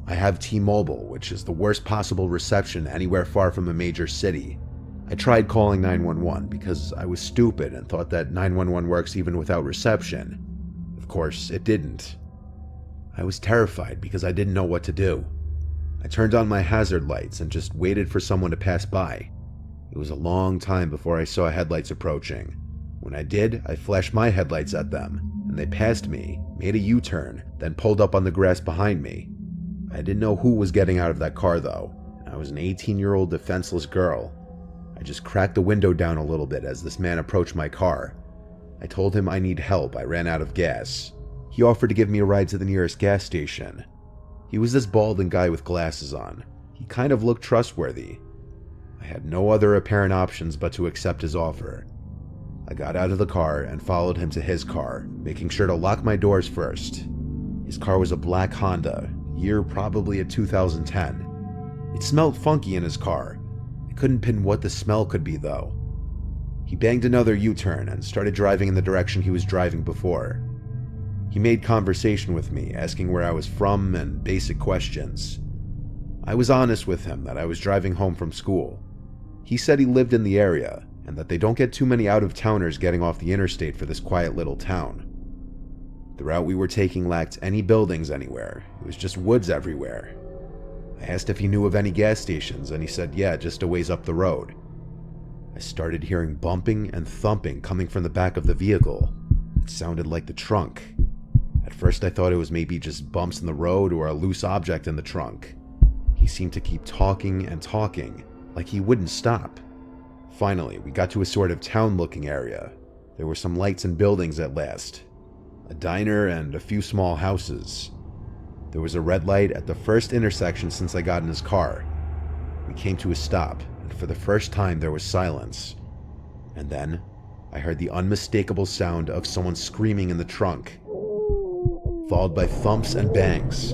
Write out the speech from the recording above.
I have T-Mobile, which is the worst possible reception anywhere far from a major city. I tried calling 911 because I was stupid and thought that 911 works even without reception. Of course, it didn't. I was terrified because I didn't know what to do. I turned on my hazard lights and just waited for someone to pass by. It was a long time before I saw headlights approaching. When I did, I flashed my headlights at them, and they passed me, made a U-turn, then pulled up on the grass behind me. I didn't know who was getting out of that car though, and I was an 18-year-old defenseless girl. I just cracked the window down a little bit as this man approached my car. I told him I need help, I ran out of gas. He offered to give me a ride to the nearest gas station. He was this balding guy with glasses on. He kind of looked trustworthy. I had no other apparent options but to accept his offer. I got out of the car and followed him to his car, making sure to lock my doors first. His car was a black Honda, year probably a 2010. It smelled funky in his car. I couldn't pin what the smell could be though. He banged another U-turn and started driving in the direction he was driving before. He made conversation with me, asking where I was from and basic questions. I was honest with him that I was driving home from school. He said he lived in the area, and that they don't get too many out-of-towners getting off the interstate for this quiet little town. The route we were taking lacked any buildings anywhere. It was just woods everywhere. I asked if he knew of any gas stations, and he said yeah, just a ways up the road. I started hearing bumping and thumping coming from the back of the vehicle. It sounded like the trunk. At first I thought it was maybe just bumps in the road or a loose object in the trunk. He seemed to keep talking and talking, like he wouldn't stop. Finally, we got to a sort of town-looking area. There were some lights and buildings at last. A diner and a few small houses. There was a red light at the first intersection since I got in his car. We came to a stop, and for the first time there was silence. And then, I heard the unmistakable sound of someone screaming in the trunk, followed by thumps and bangs.